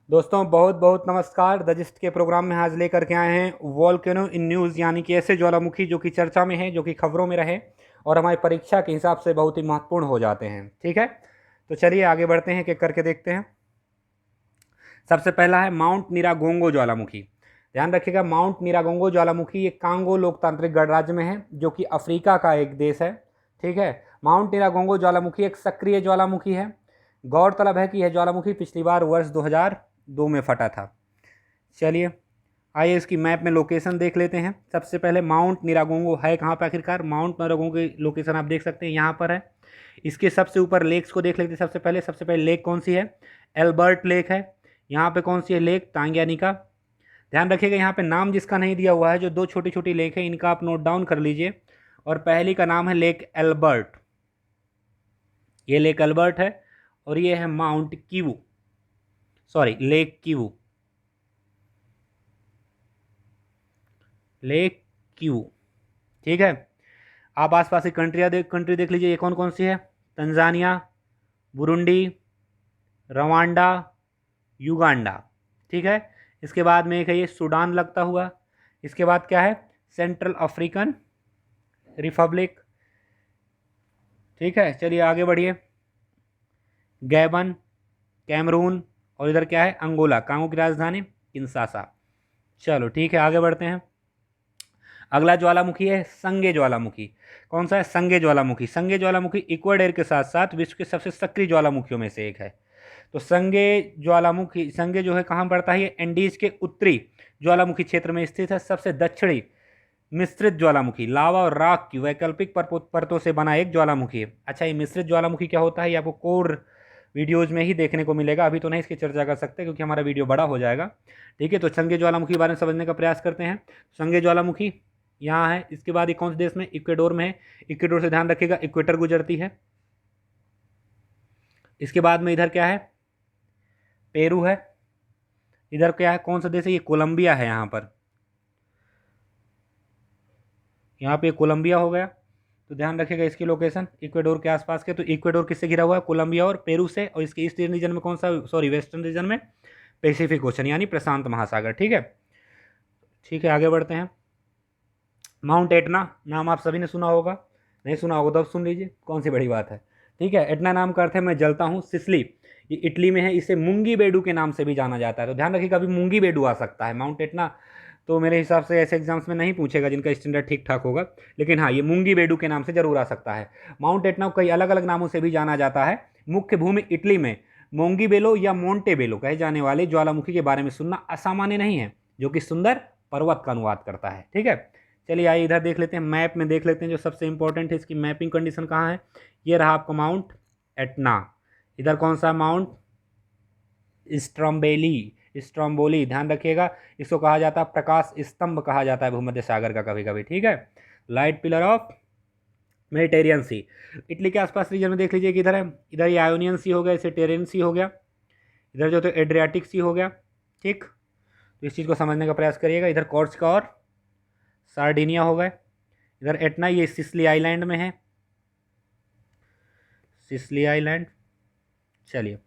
दोस्तों बहुत बहुत नमस्कार। द जिस्ट के प्रोग्राम में आज लेकर के आए हैं वॉल्केनो इन न्यूज़, यानी कि ऐसे ज्वालामुखी जो कि चर्चा में है, जो कि खबरों में रहे और हमारी परीक्षा के हिसाब से बहुत ही महत्वपूर्ण हो जाते हैं। ठीक है, तो चलिए आगे बढ़ते हैं, कि करके देखते हैं। सबसे पहला है माउंट निरागोंगो ज्वालामुखी। ध्यान रखिएगा, माउंट निरागोंगो ज्वालामुखी ये कांगो लोकतांत्रिक गणराज्य में है, जो कि अफ्रीका का एक देश है। ठीक है, माउंट निरागोंगो ज्वालामुखी एक सक्रिय ज्वालामुखी है। गौरतलब है कि यह ज्वालामुखी पिछली बार वर्ष 2002 में फटा था। चलिए आइए इसकी मैप में लोकेशन देख लेते हैं। सबसे पहले माउंट निरागोंगो है कहाँ पर आखिरकार। माउंट निरागोंगो की लोकेशन आप देख सकते हैं, यहाँ पर है। इसके सबसे ऊपर लेक्स को देख लेते हैं। सबसे पहले लेक कौन सी है? एल्बर्ट लेक है। यहाँ पे कौन सी है? लेक तांग्यानिका। ध्यान रखिएगा, यहाँ पे नाम जिसका नहीं दिया हुआ है, जो दो छोटी छोटी लेक है, इनका आप नोट डाउन कर लीजिए। और पहली का नाम है लेक एल्बर्ट, ये लेक एल्बर्ट है। और ये है mount Kivu, sorry lake Kivu, lake Kivu. ठीक है, आप आसपास की कंट्री देख लीजिए, ये कौन कौन सी है? Tanzania, Burundi, Rwanda, Uganda. ठीक है, इसके बाद में एक है ये सूडान लगता हुआ। इसके बाद क्या है? Central African Republic. ठीक है, चलिए आगे बढ़िए। गैबन, कैमरून, और इधर क्या है? अंगोला। कांगो की राजधानी किंशासा। चलो ठीक है, आगे बढ़ते हैं। अगला ज्वालामुखी है संगे ज्वालामुखी। कौन सा है? संगे ज्वालामुखी। संगे ज्वालामुखी इक्वाडोर के साथ साथ विश्व के सबसे सक्रिय ज्वालामुखियों में से एक है। तो संगे ज्वालामुखी, संगे जो है कहाँ पड़ता है? ये एंडीज के उत्तरी ज्वालामुखी क्षेत्र में स्थित है। सबसे दक्षिणी मिश्रित ज्वालामुखी, लावा और राख की वैकल्पिक परतों से बना एक ज्वालामुखी है। अच्छा, ये मिश्रित ज्वालामुखी क्या होता है, ये आपको कोर वीडियोज में ही देखने को मिलेगा, अभी तो नहीं इसकी चर्चा कर सकते क्योंकि हमारा वीडियो बड़ा हो जाएगा। ठीक है, तो संगे ज्वालामुखी के बारे में समझने का प्रयास करते हैं। संगे ज्वालामुखी यहाँ है। इसके बाद ये कौन से देश में? इक्वेडोर में है। इक्वेडोर से ध्यान रखिएगा, इक्वेटर गुजरती है। इसके बाद में इधर क्या है? पेरू है। इधर क्या है? कौन सा देश है? ये कोलंबिया है। यहाँ पे कोलंबिया हो गया। तो ध्यान रखिएगा इसकी लोकेशन इक्वेडोर के आसपास के। तो इक्वेडोर किससे घिरा हुआ है? कोलंबिया और पेरू से। और इसके ईस्टर्न रीजन में कौन सा? सॉरी, वेस्टर्न रीजन में पैसिफिक ओशन, यानी प्रशांत महासागर। ठीक है, ठीक है, आगे बढ़ते हैं। माउंट एटना, नाम आप सभी ने सुना होगा। नहीं सुना होगा तो अब सुन लीजिए, कौन सी बड़ी बात है। ठीक है, एटना नाम का अर्थ है मैं जलता हूँ। सिसली, ये इटली में है। इसे मुंगी बेडू के नाम से भी जाना जाता है। तो ध्यान रखिएगा, अभी मुंगी बेडू आ सकता है। माउंट एटना तो मेरे हिसाब से ऐसे एग्जाम्स में नहीं पूछेगा जिनका स्टैंडर्ड ठीक ठाक होगा, लेकिन हाँ, ये मुंगी बेडू के नाम से जरूर आ सकता है। माउंट एटना को कई अलग अलग नामों से भी जाना जाता है। मुख्य भूमि इटली में मोंगी बेलो या मोंटे बेलो कहे जाने वाले ज्वालामुखी के बारे में सुनना असामान्य नहीं है, जो कि सुंदर पर्वत का अनुवाद करता है। ठीक है, चलिए आइए इधर देख लेते हैं, मैप में देख लेते हैं जो सबसे इंपॉर्टेंट है, इसकी मैपिंग कंडीशन कहाँ है। ये रहा आपको माउंट एटना। इधर कौन सा? माउंट स्ट्रम्बेली, स्ट्रम्बोली। ध्यान रखिएगा, इसको कहा जाता है प्रकाश स्तंभ, कहा जाता है भूमध्य सागर का कभी कभी। ठीक है, light pillar of Mediterranean sea. Italy के आसपास रीजन में देख लीजिए कि इधर है, इधर ये आयोनियन सी हो गया, इसे टेरियन सी हो गया। इधर जो तो एड्रियाटिक सी हो गया। ठीक, तो इस चीज़ को समझने का प्रयास करिएगा। इधर कॉर्सिका और सार्डिनिया हो गए। इधर एटना, ये सिसली आइलैंड में है, सिसली आइलैंड। चलिए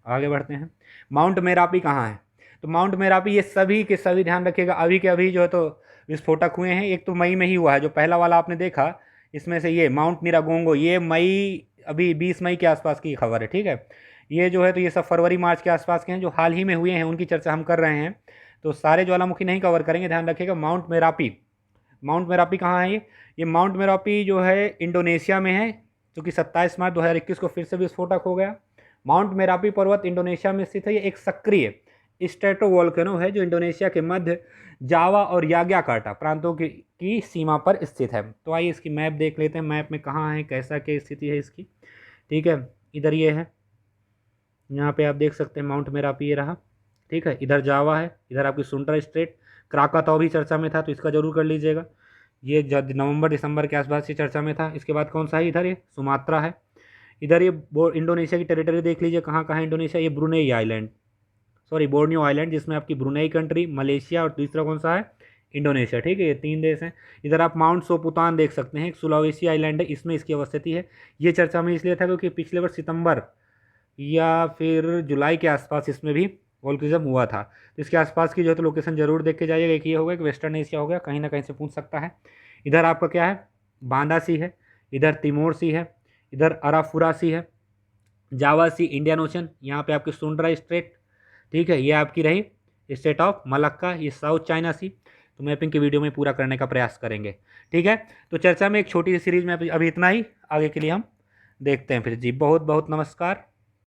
आगे बढ़ते हैं। माउंट मेरापी कहाँ है? तो माउंट मेरापी ये सभी के सभी, ध्यान रखिएगा, अभी के अभी जो है तो विस्फोटक हुए हैं। एक तो मई में ही हुआ है, जो पहला वाला आपने देखा, इसमें से ये माउंट निरागोंगो, ये मई, अभी 20 मई के आसपास की खबर है। ठीक है, ये जो है तो ये सब फरवरी मार्च के आसपास के हैं, जो हाल ही में हुए हैं उनकी चर्चा हम कर रहे हैं। तो सारे ज्वालामुखी नहीं कवर करेंगे, ध्यान रखिएगा। माउंट मेरापी, माउंट मेरापी कहाँ है? ये माउंट मेरापी जो है इंडोनेशिया में है, जो कि 27 मार्च 2021 को फिर से विस्फोटक हो गया। माउंट मेरापी पर्वत इंडोनेशिया में स्थित है। ये एक सक्रिय स्ट्रेटोवोल्केनो है, जो इंडोनेशिया के मध्य जावा और याग्याकार्टा प्रांतों की सीमा पर स्थित है। तो आइए इसकी मैप देख लेते हैं, मैप में कहाँ है, कैसा क्या स्थिति है इसकी। ठीक है, इधर ये है, यहाँ पे आप देख सकते हैं माउंट मेरापी ये रहा। ठीक है, इधर जावा है, इधर आपकी सुंट्रा स्ट्रेट। क्राकाताओ भी चर्चा में था, तो इसका जरूर कर लीजिएगा, ये जब नवंबर दिसंबर के आसपास से चर्चा में था। इसके बाद कौन सा है? इधर ये सुमात्रा है। इधर ये इंडोनेशिया की टेरिटरी देख लीजिए, कहाँ कहाँ है इंडोनेशिया। ये Brunei island, sorry Borneo island, जिसमें आपकी ब्रुनेई कंट्री, मलेशिया और तीसरा कौन सा है? इंडोनेशिया। ठीक है, ये 3 देश हैं। इधर आप माउंट सोपुतान देख सकते हैं, एक सुलावेसी आइलैंड है, इसमें इसकी अवस्थिति है। ये चर्चा में इसलिए था क्योंकि पिछले वर्ष सितंबर या फिर जुलाई के आसपास इसमें भी वोल्केनिज्म हुआ था। तो इसके आसपास की जो है तो लोकेशन जरूर देख के जाइएगा। एक ये हो गया कि वेस्टर्न एशिया हो गया, कहीं ना कहीं से पूछ सकता है। इधर आपका क्या है, बांदा सी है, इधर तिमोर सी है, इधर अराफुरा सी है, जावा सी, इंडियन ओशन, यहाँ पे आपकी सुंड्रा स्ट्रेट, ठीक है, ये आपकी रही स्टेट ऑफ मलक्का, ये साउथ चाइना सी। तो मैपिंग की वीडियो में पूरा करने का प्रयास करेंगे, ठीक है। तो चर्चा में एक छोटी सी सीरीज में अभी इतना ही, आगे के लिए हम देखते हैं फिर जी। बहुत बहुत नमस्कार।